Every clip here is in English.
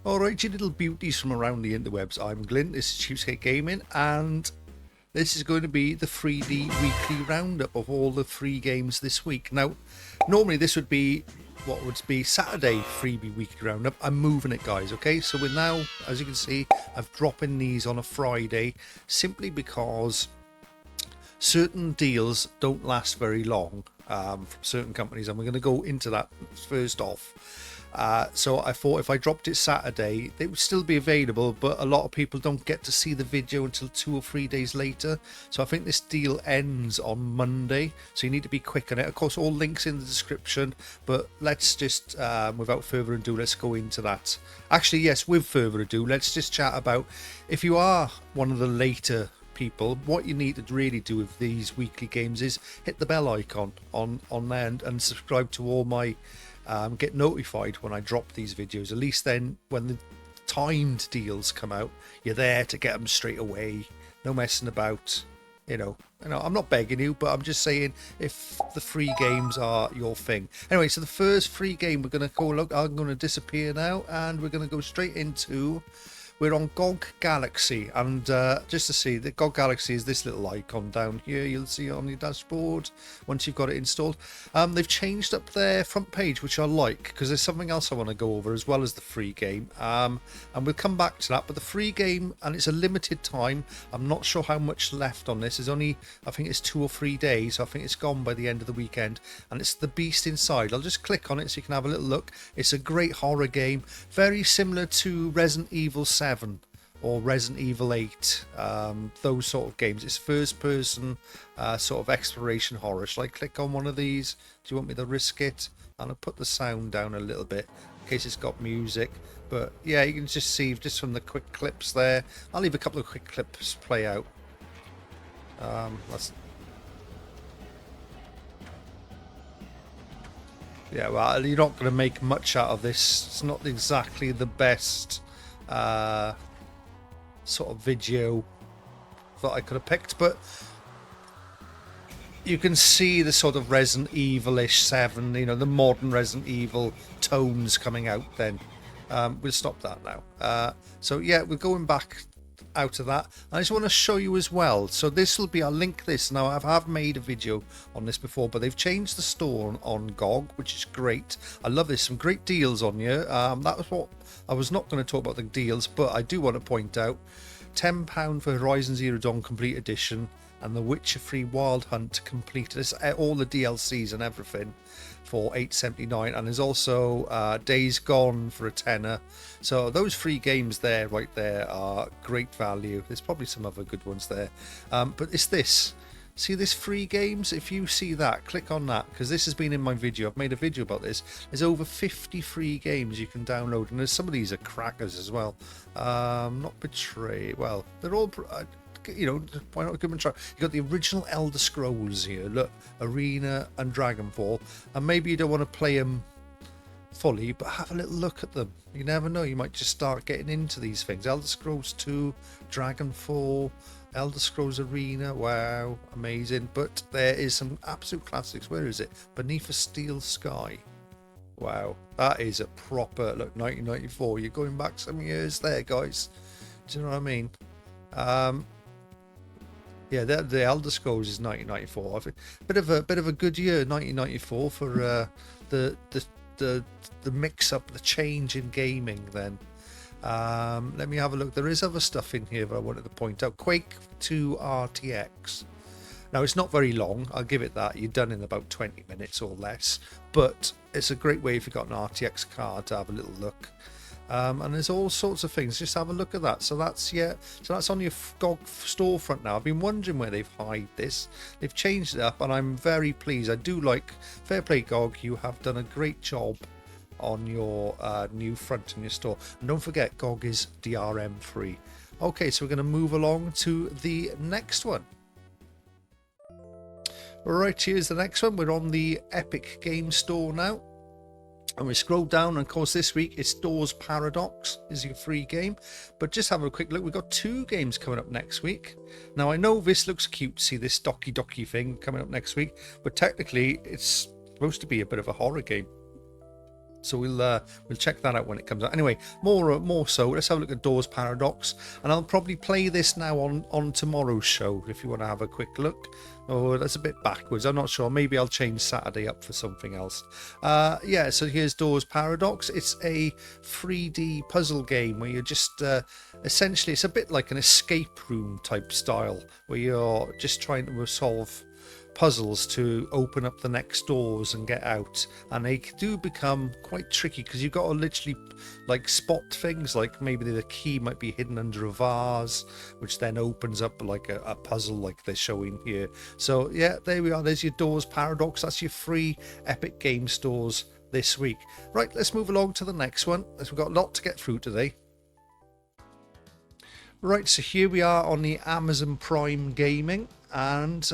Alright, you little beauties from around the interwebs, I'm Glyn, this is CheapSkate Gaming, and this is going to be the 3D weekly roundup of all the free games this week. Now, normally this would be what would be Saturday freebie weekly roundup. I'm moving it, guys, okay? So we're now, as you can see, I'm dropping these on a Friday simply because certain deals don't last very long from certain companies, and we're going to go into that first off. So I thought if I dropped it Saturday, they would still be available, but a lot of people don't get to see the video until 2 or 3 days later. So I think this deal ends on Monday, so you need to be quick on it. Of course, all links in the description, but let's just, without further ado, let's go into that. Actually, yes, with further ado, let's just chat about, if you are one of the later people, what you need to really do with these weekly games is hit the bell icon on there and subscribe to all my get notified when I drop these videos. At least then when the timed deals come out, you're there to get them straight away, no messing about. You know, I'm not begging you, but I'm just saying if the free games are your thing. Anyway, so the first free game we're going to go, look, I'm going to disappear now, and we're going to go straight into, we're on GOG Galaxy, and just to see, the GOG Galaxy is this little icon down here. You'll see it on your dashboard once you've got it installed. They've changed up their front page, which I like, because there's something else I want to go over as well as the free game, and we'll come back to that. But the free game, and it's a limited time, I'm not sure how much left on this. There's only, I think it's 2 or 3 days, so I think it's gone by the end of the weekend, and it's The Beast Inside. I'll just click on it so you can have a little look. It's a great horror game, very similar to Resident Evil 7 or Resident Evil 8, those sort of games. It's first person sort of exploration horror. Shall I click on one of these? Do you want me to risk it? And I'll put the sound down a little bit in case it's got music. But yeah, you can just see just from the quick clips there. I'll leave a couple of quick clips play out. Yeah, well, you're not going to make much out of this. It's not exactly the best sort of video that I could have picked, but you can see the sort of Resident Evil-ish 7, you know, the modern Resident Evil tones coming out then. We'll stop that now. So yeah, we're going back out of that. I just want to show you as well, so this will be, I'll link this now. I have made a video on this before, but they've changed the store on GOG, which is great. I love this, some great deals on here. That was what I was not going to talk about, the deals, but I do want to point out £10 for Horizon Zero Dawn Complete Edition and The Witcher 3 Wild Hunt Complete. This all the DLCs and everything for £8.79, and there's also Days Gone for a tenner. So those free games there, right there, are great value. There's probably some other good ones there, but it's this. See this free games? If you see that, click on that, because this has been in my video. I've made a video about this. There's over 50 free games you can download, and there's some of these are crackers as well. Not Betray. Well, they're all, you know, why not give them a try? You got the original Elder Scrolls here. Look, Arena and Dragonfall, and maybe you don't want to play them fully, but have a little look at them. You never know, you might just start getting into these things. Elder Scrolls 2, Dragonfall, Elder Scrolls Arena, wow, amazing. But there is some absolute classics. Where is it? Beneath a Steel Sky. Wow, that is a proper, look, 1994. You're going back some years there, guys. Do you know what I mean? Yeah, the Elder Scrolls is 1994. I think bit of a good year, 1994, for the mix up, the change in gaming then. Let me have a look. There is other stuff in here that I wanted to point out. Quake 2 RTX. Now, it's not very long, I'll give it that. You're done in about 20 minutes or less, but it's a great way if you've got an RTX card to have a little look. And there's all sorts of things. Just have a look at that. So that's, yeah, so that's on your GOG storefront now. I've been wondering where they've hid this. They've changed it up, and I'm very pleased. I do like, fair play GOG, you have done a great job on your new front in your store. And don't forget, GOG is DRM free. Okay, so we're going to move along to the next one. Right, here's the next one. We're on the Epic Game Store now. And we scroll down, and of course this week it's Doors Paradox is your free game. But just have a quick look, we've got 2 games coming up next week. Now I know this looks cute, see this docky thing coming up next week, but technically it's supposed to be a bit of a horror game. So we'll check that out when it comes out. Anyway, more so, let's have a look at Doors Paradox, and I'll probably play this now on tomorrow's show if you want to have a quick look. Oh, that's a bit backwards. I'm not sure. Maybe I'll change Saturday up for something else. Yeah, so here's Doors Paradox. It's a 3D puzzle game where you're just essentially, it's a bit like an escape room type style where you're just trying to solve puzzles to open up the next doors and get out, and they do become quite tricky because you've got to literally like spot things, like maybe the key might be hidden under a vase, which then opens up like a puzzle like they're showing here. So yeah, there we are. There's your Doors Paradox. That's your free Epic Game Stores this week. Right, let's move along to the next one, as we've got a lot to get through today. Right, so here we are on the Amazon Prime Gaming, and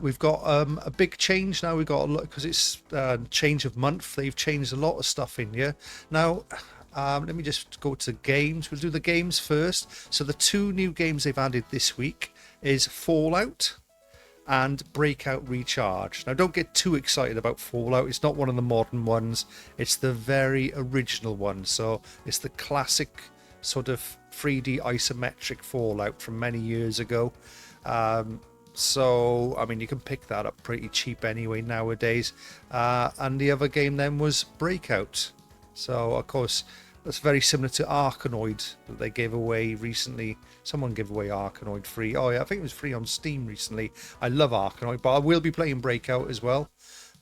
we've got a big change now. We've got a lot, because it's change of month. They've changed a lot of stuff in here. Now, let me just go to games. We'll do the games first. So the two new games they've added this week is Fallout and Breakout Recharge. Now, don't get too excited about Fallout. It's not one of the modern ones. It's the very original one. So it's the classic sort of 3D isometric Fallout from many years ago. So I mean, you can pick that up pretty cheap anyway nowadays. And the other game then was Breakout. So of course that's very similar to Arkanoid that they gave away recently. Someone gave away Arkanoid free. Oh yeah, I think it was free on Steam recently. I love Arkanoid, but I will be playing Breakout as well.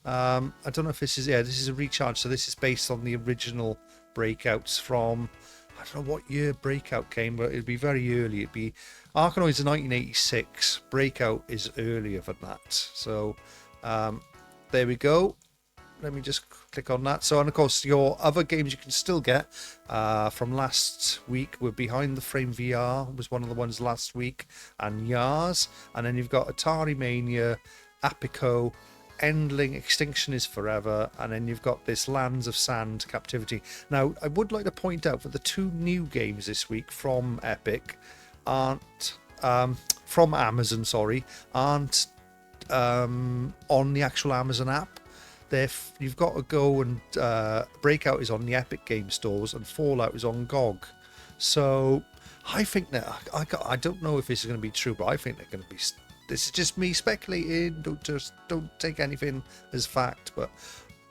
I don't know if this is, yeah, this is a recharge. So this is based on the original Breakouts from, I don't know what year Breakout came, but it'd be very early. It'd be, Arkanoid is 1986. Breakout is earlier than that. So there we go. Let me just click on that. So, and of course, your other games you can still get from last week were Behind the Frame VR, was one of the ones last week, and Yars. And then you've got Atari Mania, Apico, Endling, Extinction is Forever, and then you've got this Lands of Sand Captivity. Now, I would like to point out that the two new games this week from Epic aren't from Amazon, sorry, aren't on the actual Amazon app. You've got to go and Breakout is on the Epic Game Stores and Fallout is on GOG. So I think that I don't know if this is going to be true, but I think they're going to be. This is just me speculating. Don't take anything as fact, but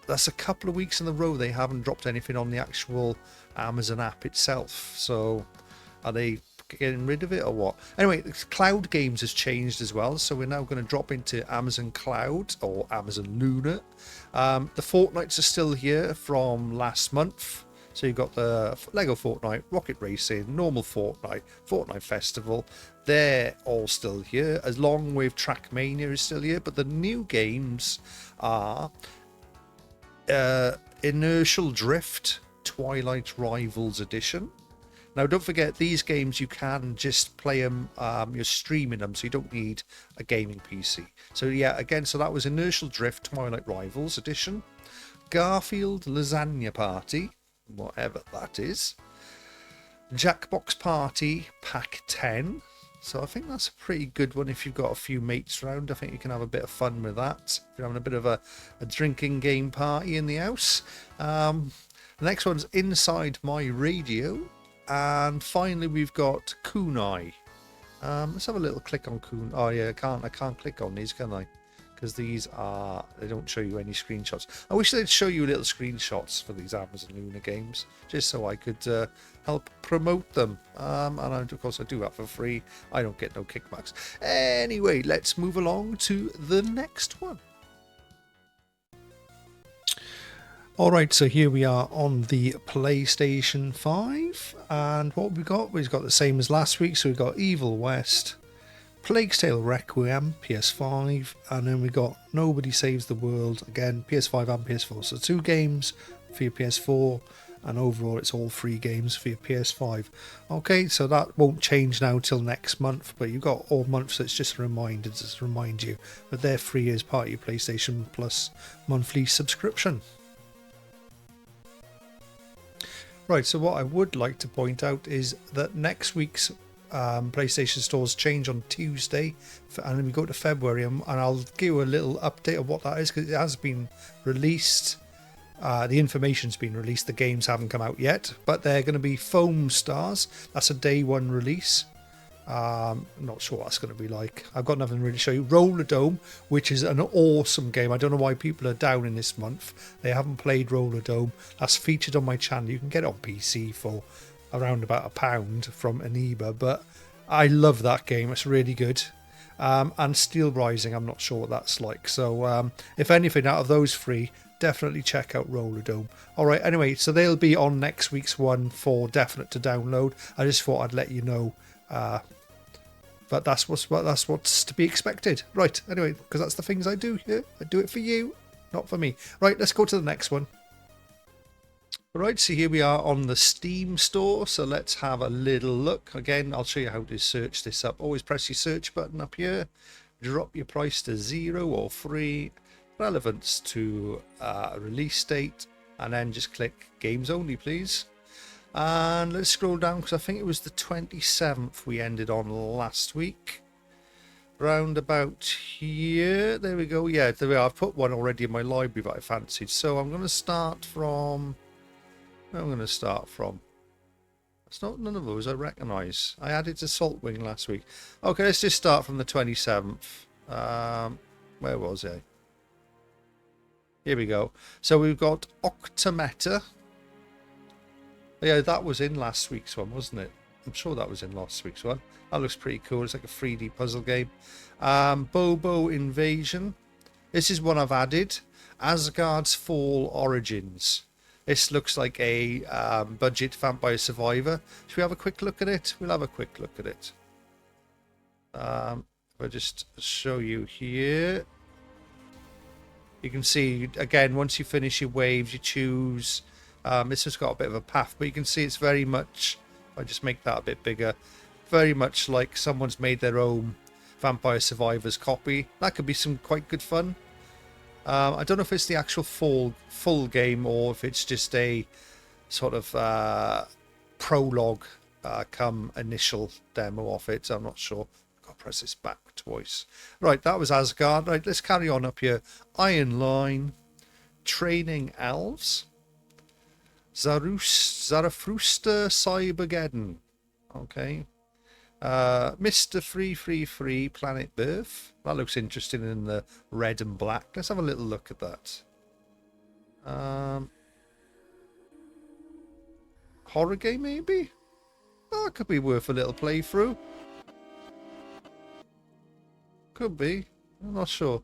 that's a couple of weeks in a row they haven't dropped anything on the actual Amazon app itself. So are they getting rid of it or what? Anyway, Cloud Games has changed as well, so we're now going to drop into Amazon Cloud or Amazon Luna. The Fortnites are still here from last month. So you've got the Lego Fortnite, Rocket Racing, normal Fortnite, Fortnite Festival. They're all still here, along with Trackmania is still here. But the new games are Inertial Drift, Twilight Rivals Edition. Now, don't forget, these games, you can just play them, you're streaming them, so you don't need a gaming PC. So yeah, again, so that was Inertial Drift, Twilight Rivals Edition. Garfield Lasagna Party, whatever that is. Jackbox Party Pack 10. So I think that's a pretty good one if you've got a few mates around. I think you can have a bit of fun with that. If you're having a bit of a drinking game party in the house. The next one's Inside My Radio. And finally we've got Kunai. Let's have a little click on Kunai. Oh yeah, I can't click on these, can I? Because these are, they don't show you any screenshots. I wish they'd show you little screenshots for these Amazon Luna games, just so I could help promote them. And of course I do that for free. I don't get no kickbacks. Anyway, let's move along to the next one. Alright, so here we are on the PlayStation 5, and what we've got the same as last week. So we've got Evil West, Plague's Tale Requiem, PS5, and then we got Nobody Saves the World, again, PS5 and PS4. So 2 games for your PS4, and overall it's all 3 games for your PS5. Okay, so that won't change now till next month, but you've got all month, so it's just a reminder to remind you that they're free as part of your PlayStation Plus monthly subscription. Right, so what I would like to point out is that next week's PlayStation stores change on Tuesday, and then we go to February, and I'll give you a little update of what that is, because it has been released The information's been released. The games haven't come out yet, but they're going to be Foam Stars. That's a day one release. Not sure what that's going to be like. I've got nothing really to show you. Roller Dome, which is an awesome game. I don't know why people are down in this month. They haven't played Roller Dome. That's featured on my channel. You can get it on PC for around about £1 from Aniba, but I love that game. It's really good. And Steel Rising, I'm not sure what that's like. So if anything, out of those three, definitely check out Roller Dome. All right, anyway, so they'll be on next week's one for definite to download. I just thought I'd let you know. But that's what's to be expected. Right, anyway, because that's the things I do here. I do it for you, not for me. Right, let's go to the next one. Right, so here we are on the Steam store. So let's have a little look. Again, I'll show you how to search this up. Always press your search button up here. Drop your price to 0 or free. Relevance to release date. And then just click games only, please. And let's scroll down because I think it was the 27th we ended on last week. Round about here. There we go. Yeah, there we are. I've put one already in my library that I fancied. So I'm going to start from... Where am I going to start from? It's not none of those I recognise. I added to Saltwing last week. Okay, let's just start from the 27th. Where was I? Here we go. So we've got Octameta. Yeah, that was in last week's one, wasn't it? I'm sure that was in last week's one. That looks pretty cool. It's like a 3D puzzle game. Bobo Invasion. This is one I've added. Asgard's Fall Origins. This looks like a budget Vampire Survivor. Should we have a quick look at it? We'll have a quick look at it. I'll just show you here. You can see, again, once you finish your waves, you choose... this has got a bit of a path, but you can see it's very much, if I just make that a bit bigger, very much like someone's made their own Vampire Survivors copy. That could be some quite good fun. I don't know if it's the actual full game or if it's just a sort of prologue come initial demo of it. I'm not sure. I've got to press this back twice. Right, that was Asgard. Right, let's carry on up here. Iron Line, Training Elves. Zarathustra Cybergeddon. Okay. Mr. 333 Planet Birth. That looks interesting in the red and black. Let's have a little look at that. Horror game, maybe? Oh, that could be worth a little playthrough. Could be. I'm not sure.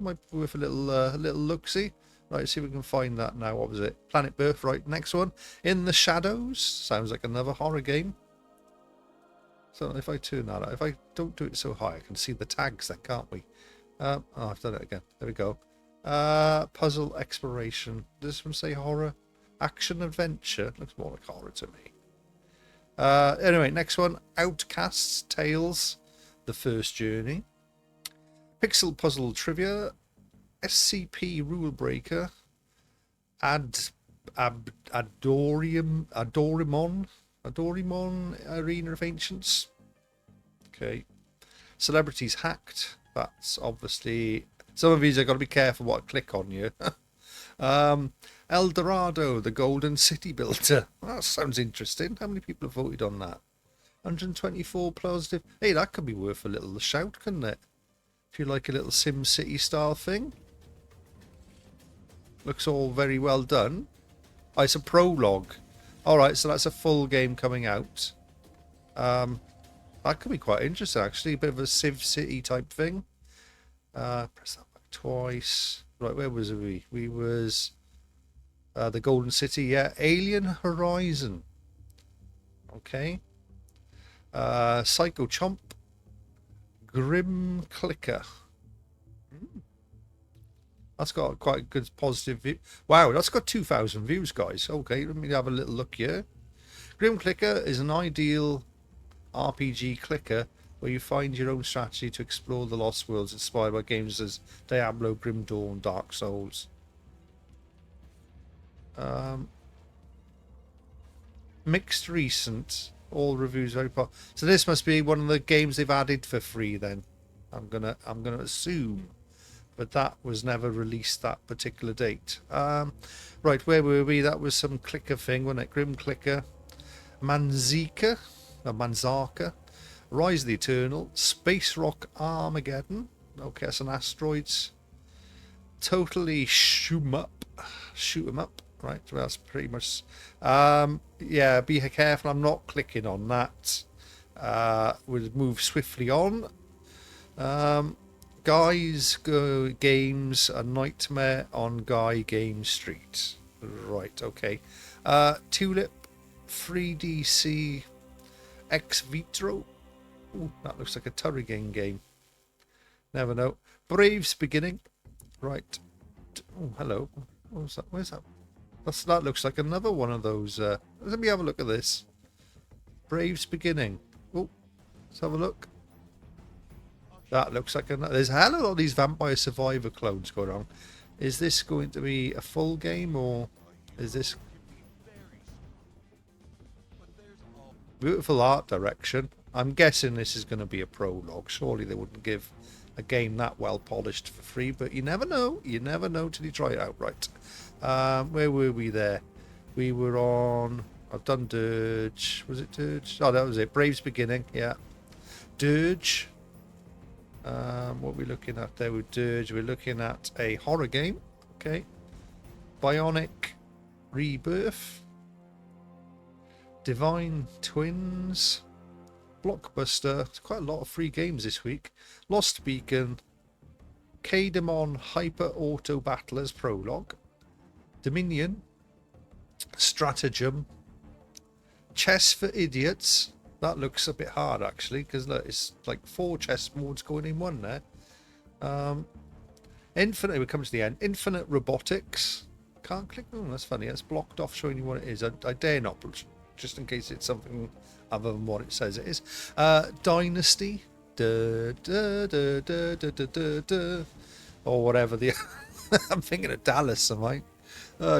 Might be worth a little look-see. Right, see if we can find that now. What was it? Planet Birth, right, next one. In the Shadows. Sounds like another horror game. So if I turn that out, if I don't do it so high, I can see the tags then, can't we? Oh, I've done it again. There we go. Puzzle Exploration. Does this one say horror? Action Adventure. Looks more like horror to me. Anyway, next one. Outcasts Tales. The First Journey. Pixel Puzzle Trivia. SCP Rule Breaker, Adorimon Arena of Ancients. Okay. Celebrities Hacked. That's obviously... Some of these I've got to be careful what I click on here. El Dorado, the Golden City Builder. That sounds interesting. How many people have voted on that? 124 positive. Hey, that could be worth a little shout, couldn't it? If you like a little Sim City style thing. Looks all very well done. Oh, it's a prologue. Alright, so that's a full game coming out. That could be quite interesting, actually. A bit of a Civ City type thing. Press that back twice. Right, where was we? We was the Golden City, yeah. Alien Horizon. Okay. Psycho Chomp. Grim Clicker. That's got quite a good positive view. Wow, that's got 2,000 views, guys. Okay, let me have a little look here. Grim Clicker is an ideal RPG clicker where you find your own strategy to explore the lost worlds inspired by games as Diablo, Grim Dawn, Dark Souls. Mixed recent. All reviews very popular. So this must be one of the games they've added for free then. I'm gonna assume. but that was never released that particular date. Right, where were we? That was some clicker thing, wasn't it? Grim Clicker, Manzika, or Manzarka, Rise of the Eternal, Space Rock Armageddon. Okay, that's an asteroids. Totally shoot 'em up. Right, so that's pretty much. Yeah, be careful. I'm not clicking on that. We'll move swiftly on. Guys Go Games, A Nightmare on Guy Game Street. Right, okay. Tulip, 3DC, Ex Vitro. Ooh, that looks like a Turrigan game. Never know. Braves Beginning. Right. Oh, hello. What's that? Where's that? That looks like another one of those. Let me have a look at this. Braves Beginning. Oh, let's have a look. That looks like another. There's a hell of a lot of these Vampire Survivor clones going on. Is this going to be a full game, or is this beautiful art direction? I'm guessing this is going to be a prologue. Surely they wouldn't give a game that well polished for free, but you never know. You never know till you try it out. Right. Where were we there? We were on. I've done Dirge. Was it Dirge? Oh, that was it. Braves Beginning. Yeah. Dirge. What are we looking at there with Dirge? We're looking at a horror game. Okay. Bionic Rebirth. Divine Twins. Blockbuster. It's quite a lot of free games this week. Lost Beacon. K-Demon Hyper Auto Battlers Prologue. Dominion. Stratagem. Chess for Idiots. That looks a bit hard actually, because look, it's like 4 chess boards going in one there. Infinite, we come to the end. Infinite Robotics. Can't click. Oh, that's funny. That's blocked off showing you what it is. I dare not, just in case it's something other than what it says it is. Dynasty. Or whatever the. I'm thinking of Dallas, am I?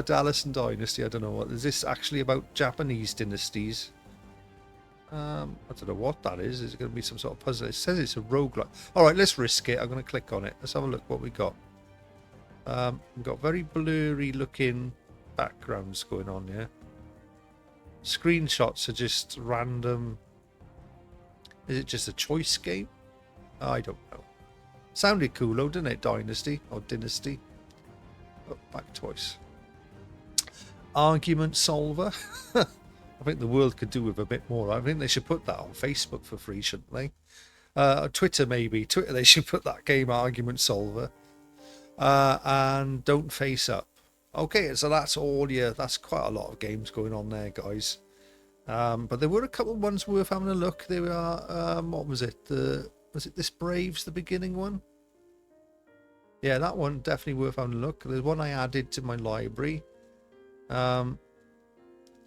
Dallas and Dynasty. I don't know what. Is this actually about Japanese dynasties? I don't know what that is. Is it going to be some sort of puzzle? It says it's a roguelike. Alright, let's risk it. I'm going to click on it. Let's have a look what we got. We've got very blurry looking backgrounds going on here. Screenshots are just random. Is it just a choice game? I don't know. Sounded cool though, didn't it? Dynasty or Dynasty. Oh, back twice. Argument Solver. I think the world could do with a bit more. I think they should put that on Facebook for free, shouldn't they? Twitter maybe. Twitter, they should put that game Argument Solver. And Don't Face Up. Okay, so that's all. Yeah, that's quite a lot of games going on there, guys. But there were a couple of ones worth having a look. There are. What was it? Was it this Braves, the beginning one? Yeah, that one definitely worth having a look. There's one I added to my library.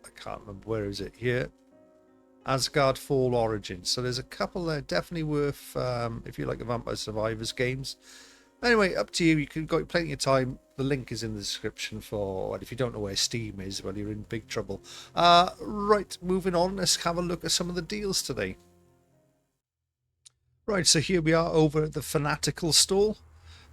I can't remember, where is it here? Asgard Fall Origins. So there's a couple there definitely worth if you like the Vampire Survivors games. Anyway, up to you. You can got plenty of time. The link is in the description for, and if you don't know where Steam is, well, you're in big trouble. Right, moving on. Let's have a look at some of the deals today. Right, so here we are over at the Fanatical stall.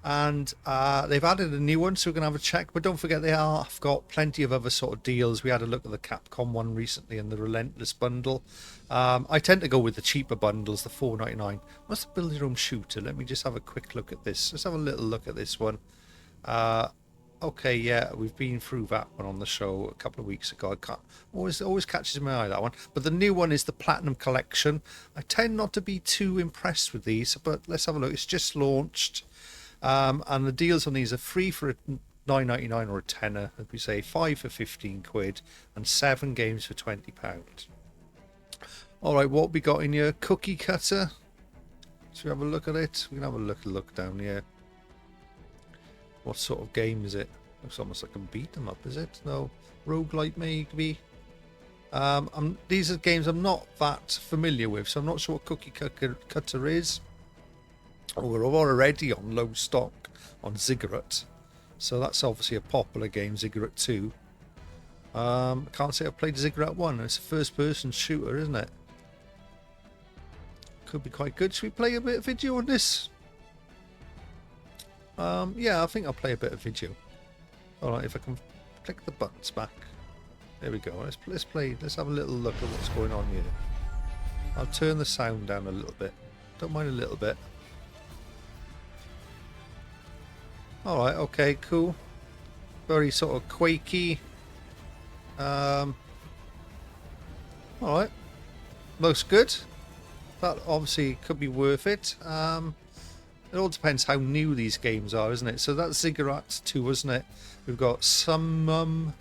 And they've added a new one, so we're going to have a check. But don't forget, they have got plenty of other sort of deals. We had a look at the Capcom one recently and the Relentless bundle. I tend to go with the cheaper bundles, the $4.99. What's the build your own shooter? Let me just have a quick look at this. Let's have a little look at this one. Okay, yeah, we've been through that one on the show a couple of weeks ago. I can't always catches my eye, that one. But the new one is the Platinum Collection. I tend not to be too impressed with these, but let's have a look. It's just launched. And the deals on these are free for $9.99 or a tenner, as we say, 5 for 15 quid, and 7 games for £20. All right, what we got in here? Cookie Cutter. Should we have a look at it? We can have a look down here. What sort of game is it? Looks almost like a beat 'em up, is it? No, roguelite maybe. These are games I'm not that familiar with, so I'm not sure what Cookie Cutter is. Oh, we're already on low stock on Ziggurat, so that's obviously a popular game, Ziggurat 2. Can't say I've played Ziggurat 1. It's a first-person shooter, isn't it? Could be quite good. Should we play a bit of video on this? Yeah, I think I'll play a bit of video. Alright, if I can click the buttons back. There we go. Let's play. Let's have a little look at what's going on here. I'll turn the sound down a little bit. Don't mind a little bit. Alright, okay, cool. Very sort of quakey. Alright. Looks good. That obviously could be worth it. It all depends how new these games are, isn't it? So that's Ziggurat 2, isn't it? We've got Summum,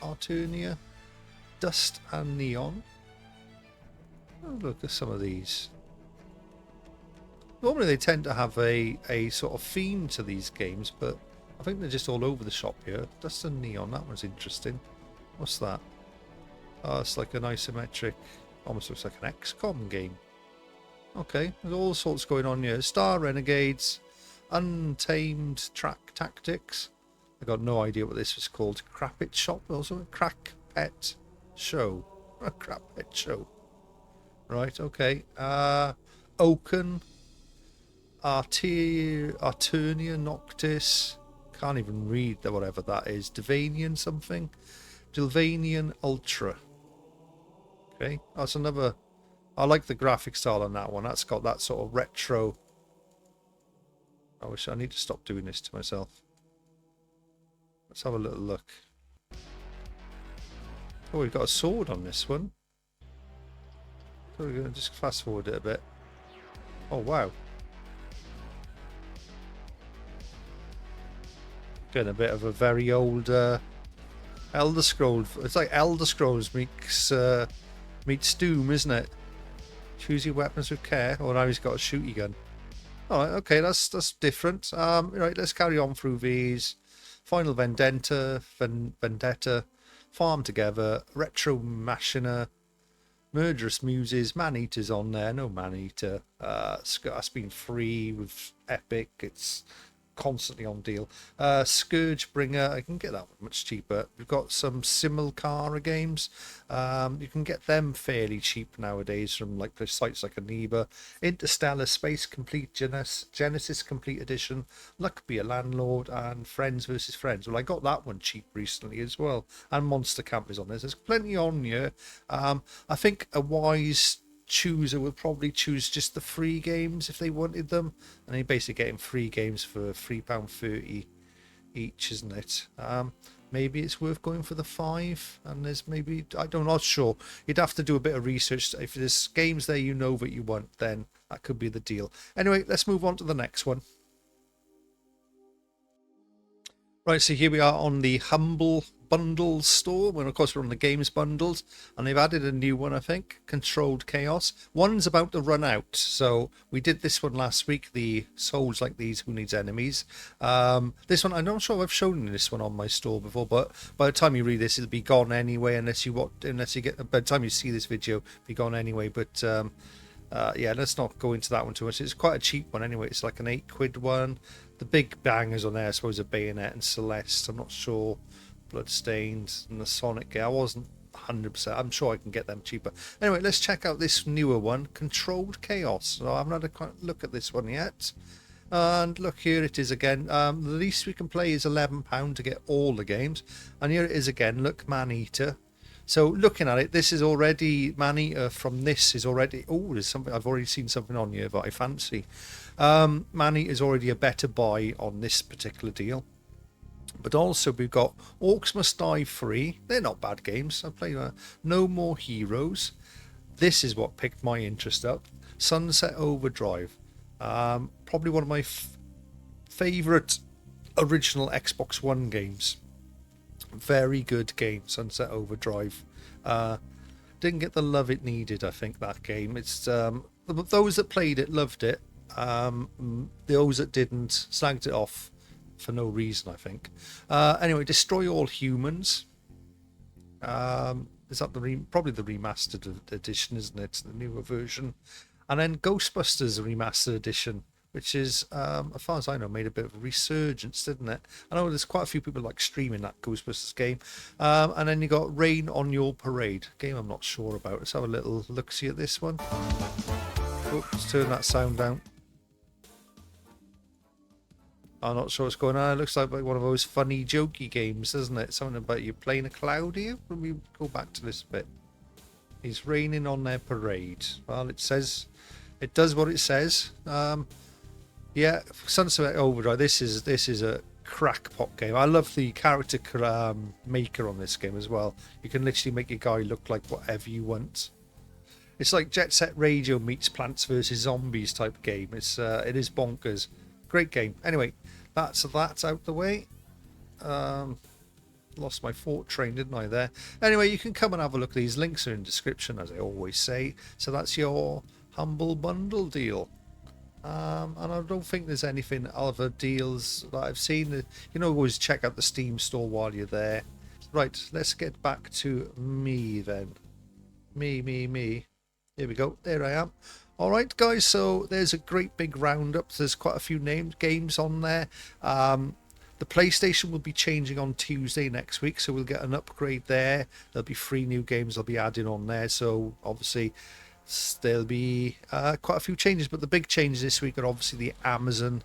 Arternia, Dust and Neon. Oh, look at some of these. Normally they tend to have a sort of theme to these games, but I think they're just all over the shop here. Dust and Neon, that one's interesting. What's that? Oh, it's like an isometric, almost looks like an XCOM game. Okay, there's all sorts going on here. Star Renegades, Untamed Track Tactics. I got no idea what this was called. Crap It Shop, also a Crack Pet Show. A Crap Pet Show. Right, okay. Oaken, Arternia Noctis. Can't even read whatever that is. Divanian something. Dilvanian Ultra. Okay, that's another. I like the graphic style on that one. That's got that sort of retro. I need to stop doing this to myself. Let's have a little look. Oh, we've got a sword on this one. So we're going to just fast forward it a bit. Oh, wow. Getting a bit of a very old Elder Scrolls. It's like Elder Scrolls meets Doom, isn't it? Choose your weapons with care. Oh, now he's got a shooty gun. Alright, okay, that's different. Right, let's carry on through these. Final Vendetta, Farm Together, Retro Machina, Murderous Muses, Man-Eater's on there. No Man-Eater. That's been free with Epic. It's constantly on deal. Scourgebringer, I can get that one much cheaper. We've got some Simulcara games. You can get them fairly cheap nowadays from like the sites like Aniba. Interstellar Space Complete Genesis Complete Edition, Luck Be a Landlord, and Friends vs Friends. Well, I got that one cheap recently as well. And Monster Camp is on there. There's plenty on here. I think a wise chooser would probably choose just the free games if they wanted them, and you're basically getting free games for £3.30 each, isn't it? Maybe it's worth going for the 5, and there's maybe, I'm not sure, you'd have to do a bit of research. If there's games there you know that you want, then that could be the deal. Anyway, let's move on to the next one. Right, so here we are on the Humble Bundles store. Well, of course, we're on the games bundles, and they've added a new one, I think, Controlled Chaos. One's about to run out, so we did this one last week, the Souls Like These, Who Needs Enemies. This one, I'm not sure I've shown this one on my store before, but by the time you read this, it'll be gone anyway, unless you get, by the time you see this video, it'll be gone anyway, but yeah, let's not go into that one too much. It's quite a cheap one anyway. It's like an £8 one. The big bangers on there, I suppose, are Bayonet and Celeste. I'm not sure. Bloodstained and the Sonic. I wasn't 100%. I'm sure I can get them cheaper. Anyway, let's check out this newer one, Controlled Chaos. So I haven't had a look at this one yet. And look, here it is again. The least we can play is £11 to get all the games. And here it is again. Look, Man-Eater. So looking at it, this is already Man-Eater from this is already. Oh, there's something I've already seen something on here that I fancy. Man-Eater is already a better buy on this particular deal. But also we've got Orcs Must Die Free. They're not bad games. I play No More Heroes. This is what picked my interest up. Sunset Overdrive. Probably one of my favourite original Xbox One games. Very good game, Sunset Overdrive. Didn't get the love it needed, I think, that game. It's those that played it loved it. Those that didn't slagged it off for no reason, I think. Anyway, Destroy All Humans. Is that probably the remastered edition, isn't it? The newer version. And then Ghostbusters Remastered Edition, which is, as far as I know, made a bit of a resurgence, didn't it? I know there's quite a few people like streaming that Ghostbusters game. And then you got Rain on Your Parade, game I'm not sure about. Let's have a little look-see at this one. Oh, let's turn that sound down. I'm not sure what's going on. It looks like one of those funny, jokey games, doesn't it? Something about you playing a cloud here. Let me go back to this bit. It's raining on their parade. Well, it says, it does what it says. Yeah, Sunset Overdrive. This is a crackpot game. I love the character maker on this game as well. You can literally make your guy look like whatever you want. It's like Jet Set Radio meets Plants vs Zombies type game. It is bonkers. Great game. Anyway, that's out the way. Lost my thought train, didn't I, there? Anyway, you can come and have a look. These links are in the description, as I always say. So that's your Humble Bundle deal. And I don't think there's anything other deals that I've seen. You know, always check out the Steam store while you're there. Right, let's get back to me then. Me. Here we go. There I am. All right, guys. So there's a great big roundup. There's quite a few named games on there. The PlayStation will be changing on Tuesday next week, so we'll get an upgrade there. There'll be 3 new games they'll be adding on there. So obviously there'll be quite a few changes, but the big changes this week are obviously the Amazon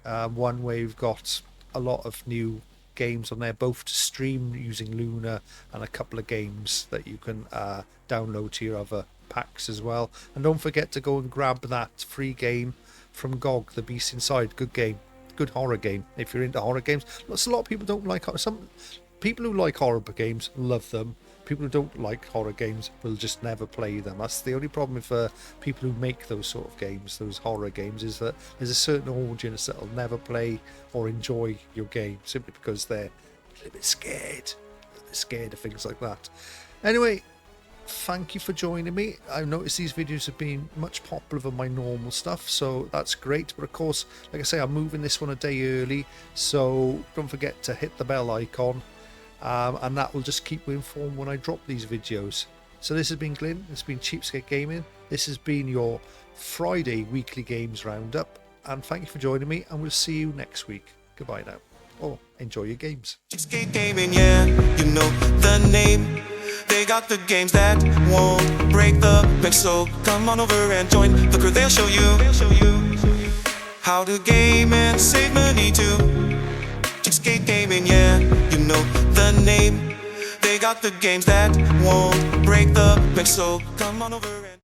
one, where you've got a lot of new games on there, both to stream using Luna and a couple of games that you can download to your other packs as well. And don't forget to go and grab that free game from GOG, The Beast Inside. Good game, good horror game if you're into horror games. A lot of people don't like horror. Some people who like horror games love them. People who don't like horror games will just never play them. That's the only problem with people who make those sort of games, those horror games, is that there's a certain audience that will never play or enjoy your game simply because they're a little bit scared. They're scared of things like that. Anyway, thank you for joining me. I've noticed these videos have been much popular than my normal stuff, so that's great. But of course, like I say, I'm moving this one a day early, so don't forget to hit the bell icon. And that will just keep you informed when I drop these videos. So this has been Glyn, it's been CheapSkate Gaming, this has been your Friday weekly games roundup, and thank you for joining me, and we'll see you next week. Goodbye now. Oh, enjoy your games. CheapSkate Gaming, yeah, you know the name. They got the games that won't break the bank, so come on over and join the crew. They'll show you how to game and save money too. CheapSkate Gaming, yeah, you know the name. They got the games that won't break the bank, so come on over and